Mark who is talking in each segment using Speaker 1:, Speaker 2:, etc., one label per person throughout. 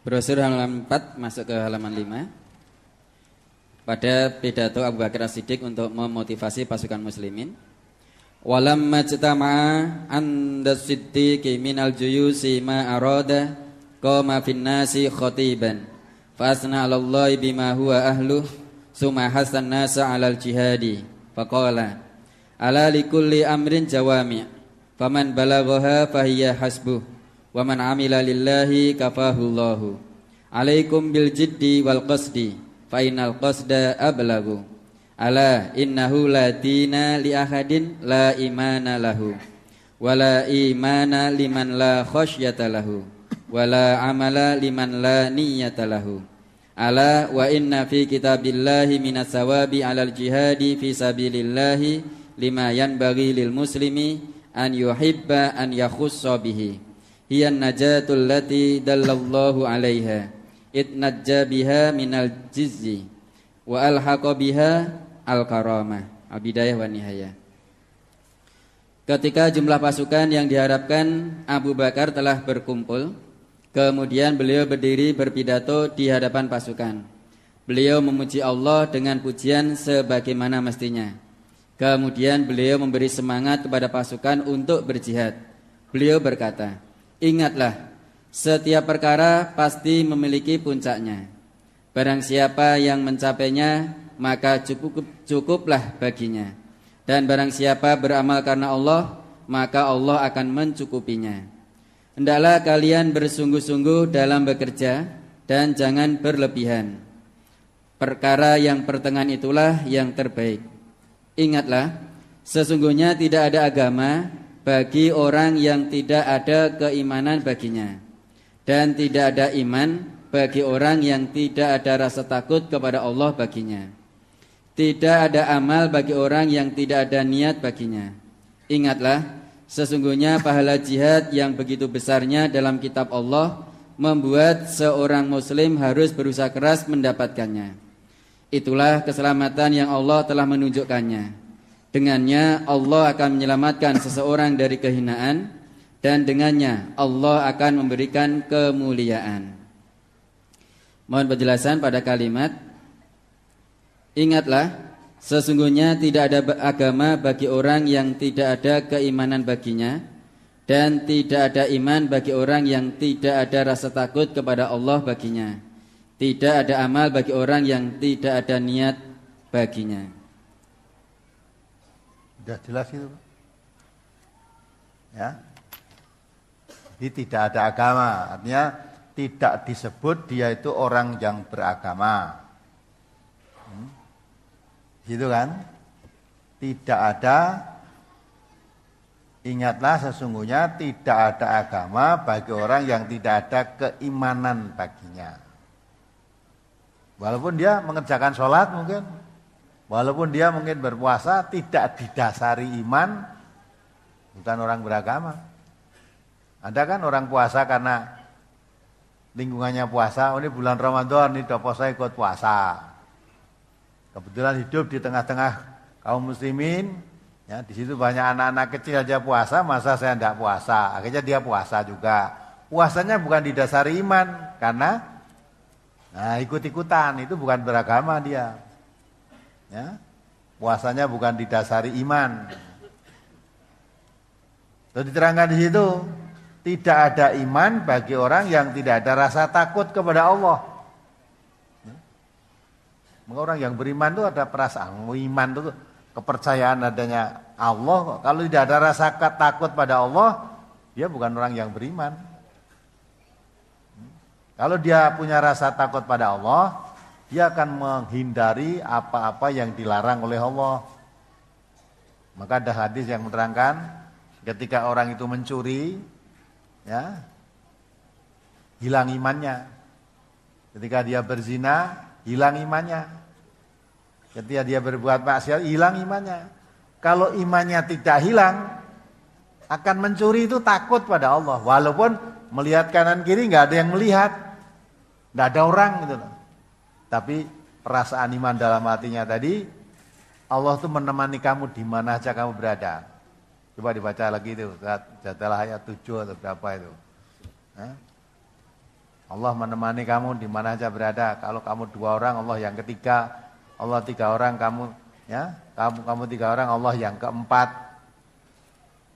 Speaker 1: Brosur halaman 4 masuk ke halaman 5. Pada pidato Abu Bakar As-Siddiq untuk memotivasi pasukan muslimin. Walamma jtama'a 'inda as-siddiqi minal juyusi ma arada qama fin nasi khatiban fa asna 'ala Allah bima huwa ahluh summa hasan nasa 'alal jihadi faqala ala likulli amrin jawami' faman balaghaha fahiya hasbuh wa man 'amila lillahi kafahullahu alaikum bil jiddi wal qasdi fa innal qasda ablagu ala innahu la dina li ahadin la imana lahu wala imana liman la khasyata lahu wala amala liman la niyyata lahu ala wa inna fi kitabillahi minas sawabi alal jihadi fi sabilillahi lima yanbaghi lil muslimi an yuhibba an yakhussa bihi hiya najatul lati dallallahu alaiha itnajja biha minal jizzi wa alhaqa biha al-karamah al-bidayah wa nihayah. Ketika jumlah pasukan yang diharapkan Abu Bakar telah berkumpul, kemudian beliau berdiri berpidato di hadapan pasukan. Beliau memuji Allah dengan pujian sebagaimana mestinya. Kemudian beliau memberi semangat kepada pasukan untuk berjihad. Beliau berkata, "Ingatlah, setiap perkara pasti memiliki puncaknya. Barang siapa yang mencapainya, maka cukuplah baginya. Dan barang siapa beramal karena Allah, maka Allah akan mencukupinya. Hendaklah kalian bersungguh-sungguh dalam bekerja dan jangan berlebihan. Perkara yang pertengahan itulah yang terbaik. Ingatlah, sesungguhnya tidak ada agama bagi orang yang tidak ada keimanan baginya, dan tidak ada iman bagi orang yang tidak ada rasa takut kepada Allah baginya. Tidak ada amal bagi orang yang tidak ada niat baginya. Ingatlah, sesungguhnya pahala jihad yang begitu besarnya dalam kitab Allah membuat seorang muslim harus berusaha keras mendapatkannya. Itulah keselamatan yang Allah telah menunjukkannya. Dengannya Allah akan menyelamatkan seseorang dari kehinaan, dan dengannya Allah akan memberikan kemuliaan." Mohon penjelasan pada kalimat "Ingatlah, sesungguhnya tidak ada agama bagi orang yang tidak ada keimanan baginya, dan tidak ada iman bagi orang yang tidak ada rasa takut kepada Allah baginya. Tidak ada amal bagi orang yang tidak ada niat baginya."
Speaker 2: Sudah jelas itu, ya. Jadi tidak ada agama, artinya tidak disebut dia itu orang yang beragama. Gitu kan? Tidak ada, ingatlah sesungguhnya tidak ada agama bagi orang yang tidak ada keimanan baginya. Walaupun dia mengerjakan sholat mungkin, walaupun dia mungkin berpuasa, tidak didasari iman, bukan orang beragama. Ada kan orang puasa karena lingkungannya puasa, oh ini bulan Ramadan, ini udah puasa ikut puasa. Kebetulan hidup di tengah-tengah kaum muslimin, ya di situ banyak anak-anak kecil aja puasa, masa saya tidak puasa? Akhirnya dia puasa juga. Puasanya bukan didasari iman, karena ikut-ikutan, itu bukan beragama dia. Ya, puasanya bukan didasari iman. Terus diterangkan di situ, tidak ada iman bagi orang yang tidak ada rasa takut kepada Allah. Orang yang beriman itu ada perasaan iman itu kepercayaan adanya Allah. Kalau tidak ada rasa takut pada Allah, dia bukan orang yang beriman. Kalau dia punya rasa takut pada Allah, dia akan menghindari apa-apa yang dilarang oleh Allah. Maka ada hadis yang menerangkan ketika orang itu mencuri, ya, hilang imannya. Ketika dia berzina, hilang imannya. Ketika dia berbuat maksiat, hilang imannya. Kalau imannya tidak hilang, akan mencuri itu takut pada Allah. Walaupun melihat kanan kiri nggak ada yang melihat, nggak ada orang gitu loh. Tapi perasaan iman dalam hatinya tadi, Allah tuh menemani kamu di mana aja kamu berada. Coba dibaca lagi itu, jatalah ayat 7 atau berapa itu. Allah menemani kamu di mana saja berada. Kalau kamu 2 orang, Allah yang ketiga. Allah 3 orang, kamu kamu 3 orang, Allah yang keempat.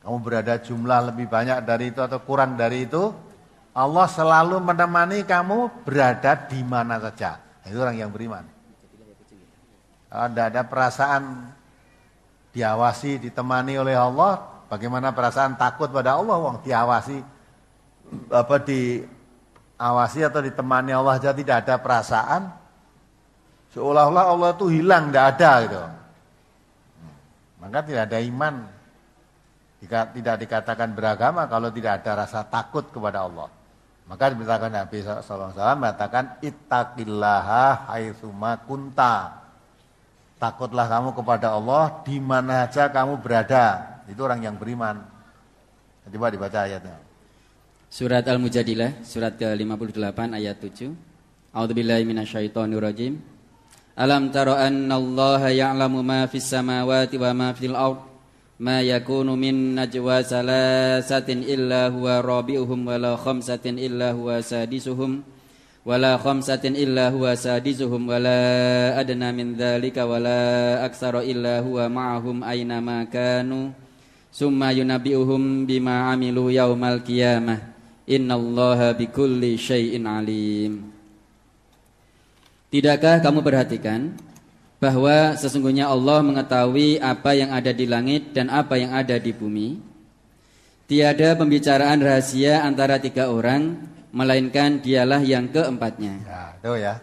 Speaker 2: Kamu berada jumlah lebih banyak dari itu atau kurang dari itu, Allah selalu menemani kamu berada di mana saja. Itu orang yang beriman. Tidak ada perasaan diawasi, ditemani oleh Allah. Bagaimana perasaan takut pada Allah? Wong diawasi, diawasi atau ditemani Allah saja tidak ada perasaan. Seolah-olah Allah itu hilang, tidak ada gitu. Maka tidak ada iman. Tidak dikatakan beragama kalau tidak ada rasa takut kepada Allah. Maka dikatakan Nabi SAW mengatakan ittaqillaha haitsuma kunta. Takutlah kamu kepada Allah di mana saja kamu berada. Itu orang yang beriman. Coba dibaca ayatnya.
Speaker 1: Surat Al-Mujadilah, surat ke-58 ayat 7. A'udzubillahi minasyaitonirrajim. Alam tara annallaha ya'lamu ma fis samawati wa ma fil ard. Ma yakunu min najwa salasatin illa huwa rabi'uhum wala khamsatin illa huwa sadisuhum. Wala khamsatin illa huwa sadisuhum wala adna min dzalika wala aksara illa huwa ma'ahum aina ma kanu summa yunabbi'uhum bima 'amilu yaumal qiyamah innallaha bikulli syai'in alim. Tidakkah kamu perhatikan bahwa sesungguhnya Allah mengetahui apa yang ada di langit dan apa yang ada di bumi? Tiada pembicaraan rahasia antara 3 orang melainkan dialah yang keempatnya.
Speaker 2: Ya, itu ya.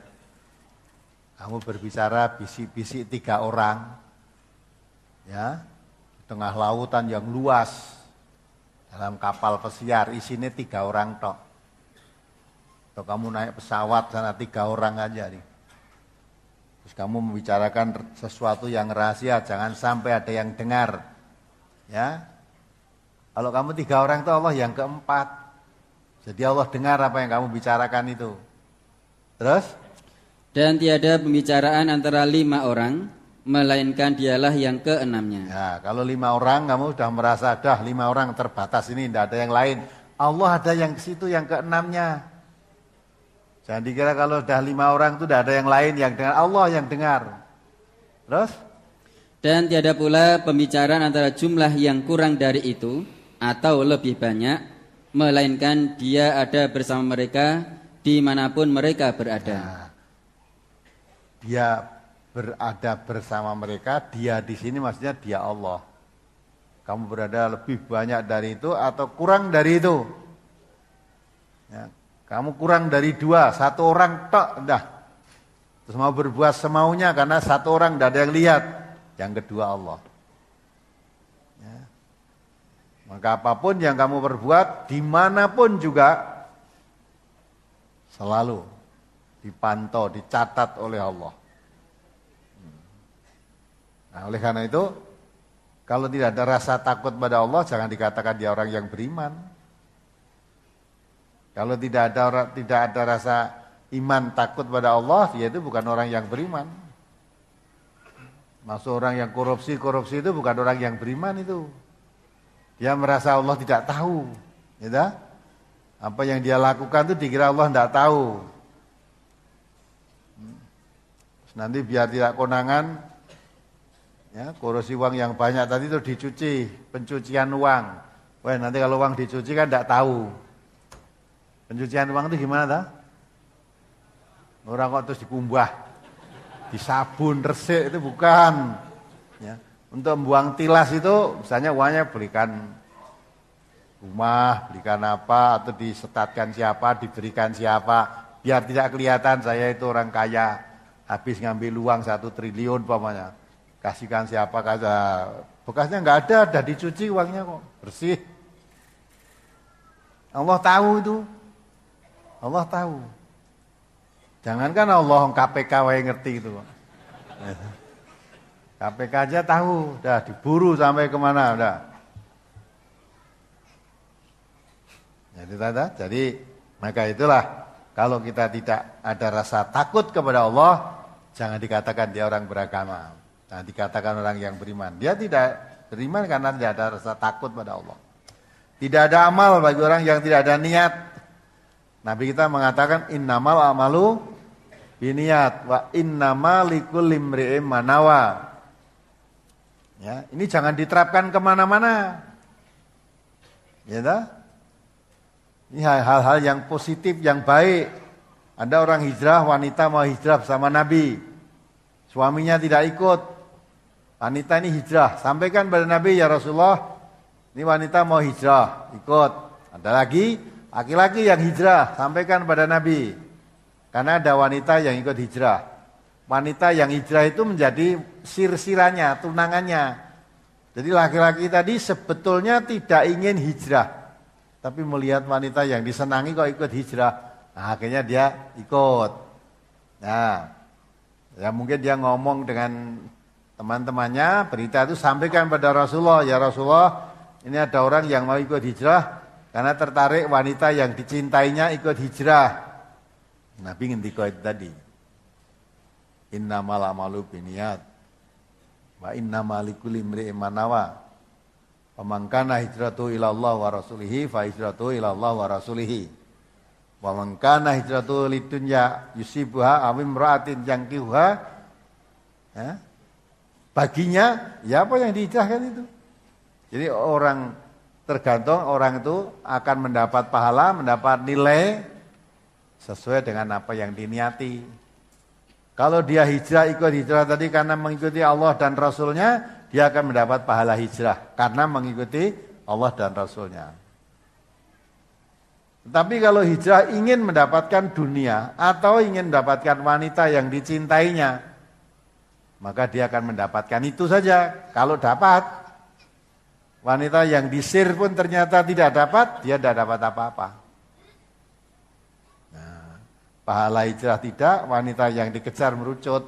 Speaker 2: Kamu berbicara bisik-bisik 3 orang. Ya. Di tengah lautan yang luas. Dalam kapal pesiar isinya 3 orang tok. Atau kamu naik pesawat sana 3 orang aja nih. Terus kamu membicarakan sesuatu yang rahasia, jangan sampai ada yang dengar. Ya. Kalau kamu 3 orang itu Allah yang keempat. Jadi Allah dengar apa yang kamu bicarakan itu. Terus?
Speaker 1: Dan tiada pembicaraan antara 5 orang, melainkan dialah yang keenamnya.
Speaker 2: Ya, kalau 5 orang kamu sudah merasa dah 5 orang terbatas ini, tidak ada yang lain. Allah ada yang ke situ yang keenamnya. Jangan dikira kalau sudah 5 orang itu tidak ada yang lain yang dengar, Allah yang dengar. Terus?
Speaker 1: Dan tiada pula pembicaraan antara jumlah yang kurang dari itu atau lebih banyak, melainkan dia ada bersama mereka dimanapun mereka berada.
Speaker 2: Nah, dia berada bersama mereka, dia di sini maksudnya dia Allah. Kamu berada lebih banyak dari itu atau kurang dari itu. Ya, kamu kurang dari 2, 1 orang tok dah. Terus mau berbuat semaunya karena 1 orang tidak ada yang lihat. Yang kedua Allah. Ya. Maka apapun yang kamu perbuat, dimanapun juga, selalu dipantau, dicatat oleh Allah. Nah, oleh karena itu, kalau tidak ada rasa takut pada Allah, jangan dikatakan dia orang yang beriman. Kalau tidak ada rasa iman takut pada Allah, dia itu bukan orang yang beriman. Maksud orang yang korupsi itu bukan orang yang beriman itu. Dia merasa Allah tidak tahu, gitu? Apa yang dia lakukan itu dikira Allah tidak tahu. Terus nanti biar tidak konangan, ya, korupsi uang yang banyak tadi itu dicuci, pencucian uang. Wah, nanti kalau uang dicuci kan tidak tahu. Pencucian uang itu gimana tak? Orang kok terus dikumbah, disabun, resik itu bukan. Ya. Untuk membuang tilas itu misalnya uangnya belikan rumah, belikan apa, atau disetatkan siapa, diberikan siapa, biar tidak kelihatan saya itu orang kaya, habis ngambil uang 1 triliun umpamanya, kasihkan siapa kaza, bekasnya nggak ada, dah dicuci uangnya kok, bersih. Allah tahu itu, Allah tahu. Jangankan Allah KPK yang ngerti itu kok. KPK aja tahu, udah diburu sampai kemana, udah. Jadi maka itulah kalau kita tidak ada rasa takut kepada Allah, jangan dikatakan dia orang beragama, jangan dikatakan orang yang beriman. Dia tidak beriman karena tidak ada rasa takut pada Allah. Tidak ada amal bagi orang yang tidak ada niat Nabi kita mengatakan innamal amalu biniyat wa innamal likulli imri'in ma nawa. Ya, ini jangan diterapkan kemana-mana. Ya toh? Ini hal-hal yang positif, yang baik. Ada orang hijrah, wanita mau hijrah bersama Nabi. Suaminya tidak ikut. Wanita ini hijrah. Sampaikan pada Nabi, ya Rasulullah, ini wanita mau hijrah, ikut. Ada lagi, laki-laki yang hijrah. Sampaikan pada Nabi. Karena ada wanita yang ikut hijrah. Wanita yang hijrah itu menjadi sir-sirannya, tunangannya. Jadi laki-laki tadi sebetulnya tidak ingin hijrah. Tapi melihat wanita yang disenangi kok ikut hijrah. Nah, akhirnya dia ikut. Nah, ya mungkin dia ngomong dengan teman-temannya, berita itu sampaikan pada Rasulullah. Ya Rasulullah, ini ada orang yang mau ikut hijrah karena tertarik wanita yang dicintainya ikut hijrah. Nabi ngendika itu tadi. Innamal amalu biniyat wa innamal likulli imri'in ma nawa. Faman kana hijratuhu ila Allah wa rasulihi fa hijratuhu ila Allah wa rasulihi. Wa man kana hijratuhu lidunya yusibuha aw imra'atin yankihuha, ya, baginya ya apa yang dihijrahkan itu. Jadi orang tergantung orang itu akan mendapat pahala, mendapat nilai sesuai dengan apa yang diniati. Kalau dia hijrah, ikut hijrah tadi karena mengikuti Allah dan Rasulnya, dia akan mendapat pahala hijrah karena mengikuti Allah dan Rasulnya. Tapi kalau hijrah ingin mendapatkan dunia atau ingin mendapatkan wanita yang dicintainya, maka dia akan mendapatkan itu saja. Kalau dapat, wanita yang disir pun ternyata tidak dapat, dia tidak dapat apa-apa. Pahala hijrah tidak, wanita yang dikejar merucut,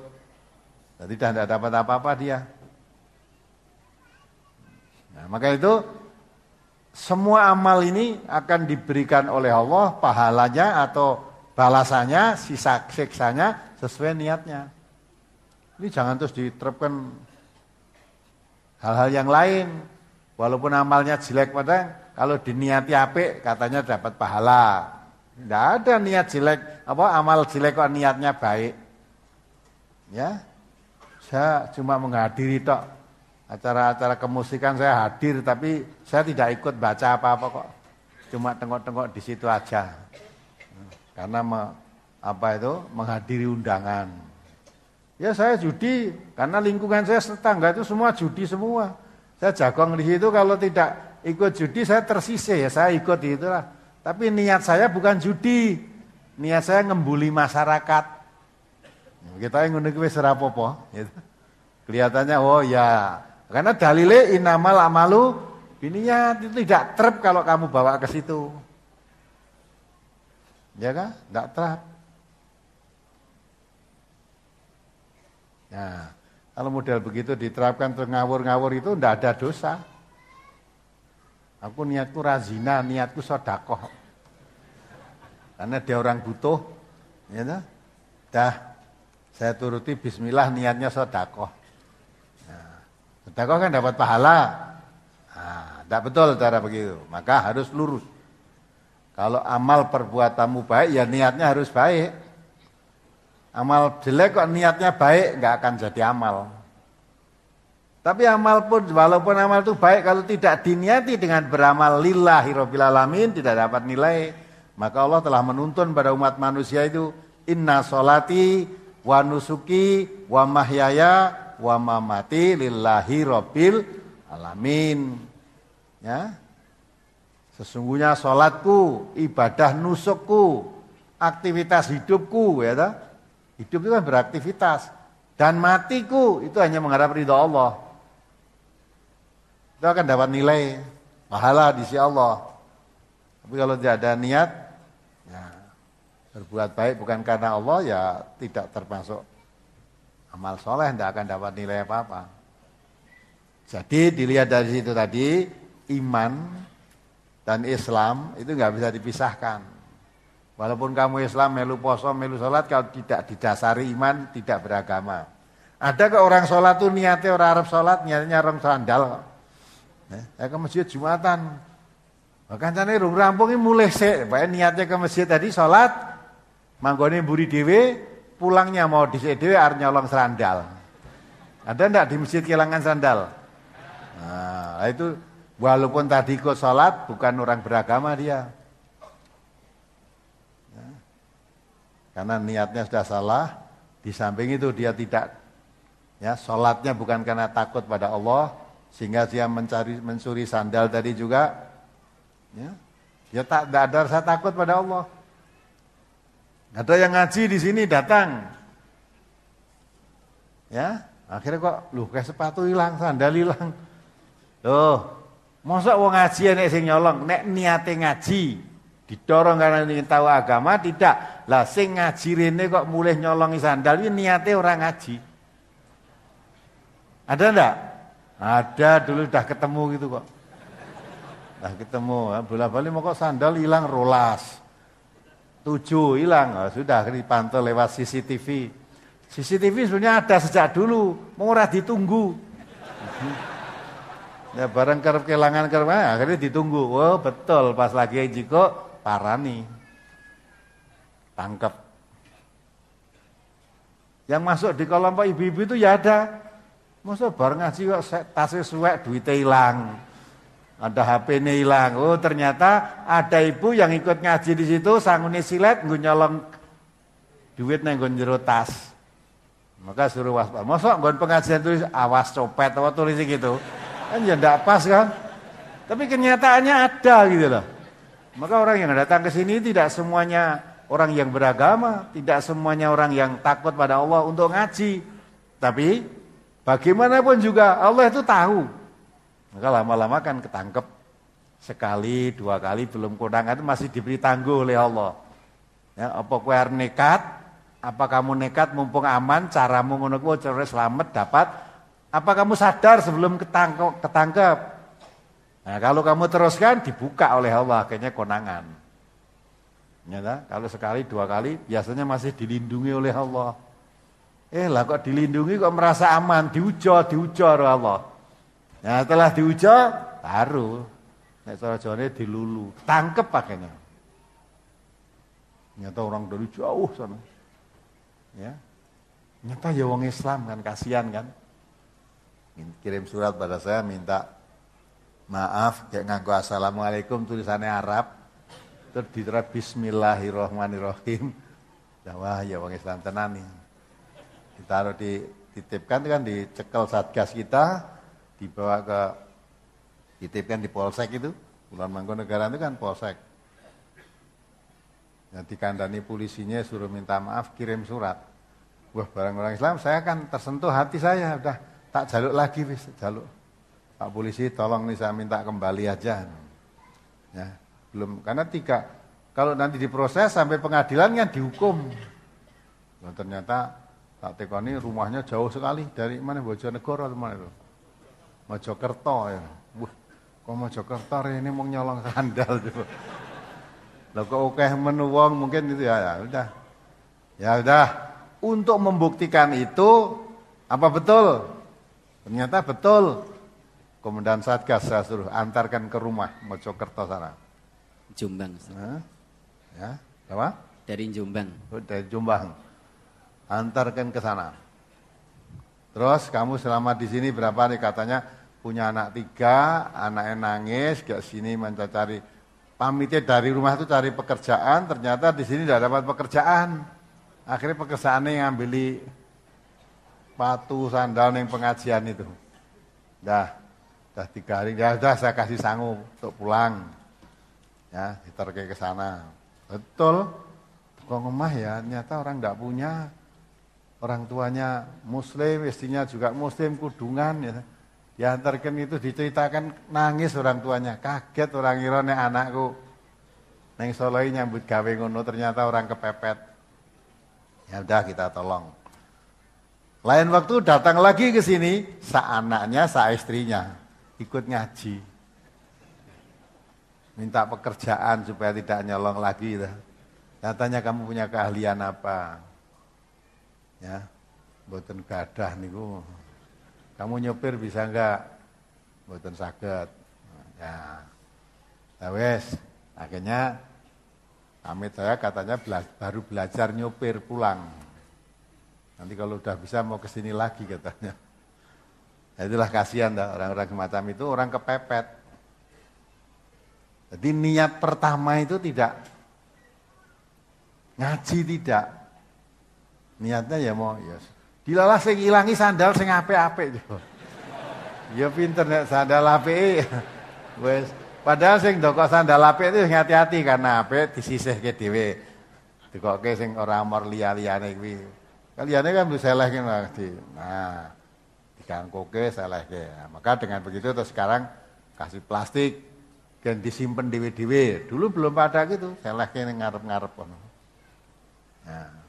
Speaker 2: jadi tidak dapat apa-apa dia. Nah, maka itu semua amal ini akan diberikan oleh Allah pahalanya atau balasannya, sisa siksanya sesuai niatnya. Ini jangan terus diterapkan hal-hal yang lain. Walaupun amalnya jelek padahal kalau diniati apik katanya dapat pahala. Tidak ada niat jelek, amal jelek kok niatnya baik. Ya, saya cuma menghadiri tok acara-acara kemusikan saya hadir, tapi saya tidak ikut baca apa-apa kok. Cuma tengok-tengok di situ aja. Karena menghadiri undangan. Ya saya judi, karena lingkungan saya tetangga itu semua judi semua. Saya jagong di situ, kalau tidak ikut judi saya tersisih, ya saya ikut itulah. Tapi niat saya bukan judi, niat saya ngembuli masyarakat. Kita yang ngono kuwi wis ora apa-apa, gitu. Kelihatannya oh ya, karena dalile innamal amalu biniyat, itu tidak trep kalau kamu bawa ke situ. Ya kan? Tidak trep. Nah, kalau model begitu diterapkan terus ngawur-ngawur itu tidak ada dosa. Aku niatku razina, niatku sedekah. Karena dia orang butuh, ya dah. Dah, saya turuti bismillah niatnya sedekah. Nah, sedekah kan dapat pahala. Nah, tidak betul cara begitu. Maka harus lurus. Kalau amal perbuatanmu baik, ya niatnya harus baik. Amal jelek kok niatnya baik, nggak akan jadi amal. Tapi amal pun, walaupun amal itu baik, kalau tidak diniati dengan beramal lillahi rabbil alamin, tidak dapat nilai. Maka Allah telah menuntun pada umat manusia itu, inna sholati wa nusuki wa mahyaya wa mamati lillahi rabbil alamin. Ya. Sesungguhnya sholatku, ibadah nusukku, aktivitas hidupku, ya tak? Hidup itu kan beraktivitas. Dan matiku itu hanya mengharap ridha Allah. Itu akan dapat nilai pahala di sisi Allah. Tapi kalau tidak ada niat, ya, berbuat baik bukan karena Allah, ya tidak termasuk amal soleh, tidak akan dapat nilai apa-apa. Jadi dilihat dari situ tadi, iman dan Islam itu nggak bisa dipisahkan. Walaupun kamu Islam, melu poso, melu sholat, kalau tidak didasari iman, tidak beragama. Ada ke orang sholat tuh niatnya orang Arab sholat, niatnya orang sandal. Saya ke masjid Jumatan. Kancane rung rampung iki mulih sik, bae niatnya ke masjid tadi salat, manggone mburi dhewe, pulangnya mau dhisik dhewe arep nyolong sandal. Ada ndak di masjid kehilangan sandal? Nah, itu walaupun tadi ikut salat bukan orang beragama dia. Ya. Karena niatnya sudah salah, di samping itu dia tidak ya salatnya bukan karena takut pada Allah sehingga dia mencuri sandal tadi juga. Ya, dia tak ada rasa takut pada Allah. Ada yang ngaji di sini datang, ya akhirnya kok, kayak sepatu hilang, sandal hilang. Masa wong ngaji nek sing nyolong, nek niate ngaji, didorong karena ingin tahu agama tidak. Lah sing ngaji rene kok mulih nyolongi sandal, ini niate orang ngaji. Ada ndak? Ada, dulu udah ketemu gitu kok. Nah ketemu, bola-balik mau kok sandal hilang rolas. 7 hilang, sudah dipantau lewat CCTV. CCTV sebenarnya ada sejak dulu, mau ora ditunggu. Ya barang kerep kelangan akhirnya ditunggu. Oh betul, pas lagi jiko parani. Tangkap. Yang masuk di kelompok ibu-ibu itu ya ada. Masa bareng ngaji kok tasnya suwek duitnya hilang. Ada HP-nya hilang. Oh ternyata ada ibu yang ikut ngaji di situ, sangune silet, nggo nyolong duit nang jero tas. Maka suruh waspada. Masa nggon pengajian tulis awas copet atau tulis gitu. Kan ya ndak pas kan. Tapi kenyataannya ada gitu loh. Maka orang yang datang ke sini tidak semuanya orang yang beragama, tidak semuanya orang yang takut pada Allah untuk ngaji. Tapi bagaimanapun juga Allah itu tahu. Maka lama-lama kan ketangkep sekali, 2 kali belum kondangan itu masih diberi tangguh oleh Allah. Ya, apa kowe arep nekat? Apa kamu nekat mumpung aman, caramu ngono kuwi cara selamat dapat? Apa kamu sadar sebelum ketangkep? Nah, kalau kamu teruskan dibuka oleh Allah akhirnya konangan. Ya, kalau sekali 2 kali biasanya masih dilindungi oleh Allah. Lah kok dilindungi kok merasa aman, diujar oleh Allah. Nah setelah diujar baru nek cara Jawane dilulu, tangkep pakainya. Nyata orang dari jauh sana. Ya. Nyata ya wong Islam kan kasihan kan. Kirim surat pada saya minta maaf kayak nganggo assalamualaikum tulisannya Arab. Terus diterap bismillahirrahmanirrahim. Wah ya wong Islam tenan nih. Ditaruh dititipkan kan dicekel satgas kita. Dibawa ke dititipkan di polsek itu, Kulon Mangkunegaran itu kan polsek. Yang dikandani polisinya suruh minta maaf, kirim surat. Wah barang orang Islam, saya kan tersentuh hati saya, udah tak jaluk lagi, jaluk. Pak polisi tolong nih saya minta kembali aja. Ya, belum karena 3. Kalau nanti diproses sampai pengadilan kan dihukum. Nah, ternyata tak tekoni rumahnya jauh sekali dari mana Bojonegoro atau mana itu. Mojokerto ya. Wah, kok Mojokerto ini mau nyolong sandal tuh. Lah kok akeh menu wong mungkin itu ya udah. Ya udah, untuk membuktikan itu apa betul? Ternyata betul. Komandan Satgas saya suruh antarkan ke rumah Mojokerto sana.
Speaker 1: Jombang.
Speaker 2: Ya, apa?
Speaker 1: Dari Jombang.
Speaker 2: Dari Jombang. Antarkan ke sana. Terus kamu selama di sini berapa nih katanya? Punya anak 3, anaknya nangis, gak sini mencari pamitnya dari rumah itu cari pekerjaan, ternyata di sini tidak dapat pekerjaan. Akhirnya pekerjaannya ngambil sepatu sandal yang pengajian itu. Dah 3 hari, ya udah saya kasih sangu untuk pulang. Ya, ditarik ke sana. Betul. Kok ngomah ya, ternyata orang tidak punya. Orang tuanya muslim, istrinya juga muslim, kudungan ya. Diantarkan itu diceritakan nangis orang tuanya, kaget orang irone anakku. Neng Soloi nyambut gawe ngono ternyata orang kepepet. Ya udah kita tolong. Lain waktu datang lagi ke sini, sa anaknya, sa istrinya ikut ngaji. Minta pekerjaan supaya tidak nyolong lagi. Katanya kamu punya keahlian apa? Ya, mboten gadah niku. Kamu nyopir bisa enggak? Mboten saged. Ya. Nah wes, akhirnya pamit saya katanya baru belajar nyopir pulang. Nanti kalau udah bisa mau kesini lagi katanya. Nah, itulah kasihan dah orang-orang semacam itu, orang kepepet. Jadi niat pertama itu tidak ngaji, tidak. Niatnya ya mau ya. Dilalah sing ilangi sandal sing apik-apik. Ya pinter nek sandal apik. Wes, padahal sing ndokok sandal apik itu hati-hati karena apik disisihke dhewe. Dikokke sing ora amor liya-liyane kuwi. Kaliyane kan wis selehke nanti. Nah, digangkoke selehke. Nah, maka dengan begitu terus sekarang kasih plastik dan disimpan dhewe-dhewe. Dulu belum pada gitu, selehke ning ngarep-ngarep kono. Nah.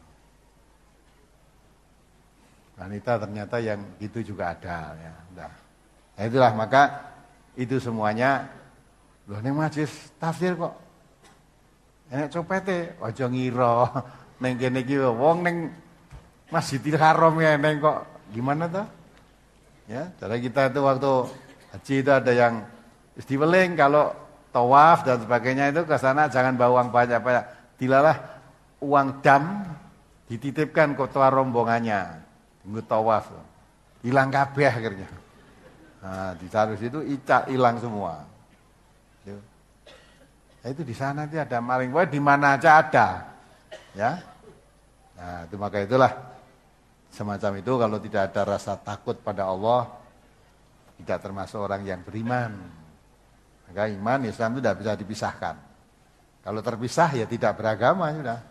Speaker 2: Wanita ternyata yang gitu juga ada ya. Nah itulah maka itu semuanya loh ning majlis tafsir kok enek copete aja ngira ning kene iki wong ning Masjidil Haram ya ning kok gimana tuh? Ya, cara kita itu waktu haji itu ada yang istiweling kalau tawaf dan sebagainya itu ke sana jangan bawa uang banyak-banyak. Dilalah uang dam dititipkan ke ketua rombongannya. Tunggu tawaf, hilang kabeh akhirnya. Nah, ditaruh situ hilang semua. Nah, itu di sana itu ada maling, wah di mana aja ada, ya. Nah, itu maka itulah semacam itu kalau tidak ada rasa takut pada Allah, tidak termasuk orang yang beriman. Maka iman Islam itu tidak bisa dipisahkan. Kalau terpisah ya tidak beragama sudah.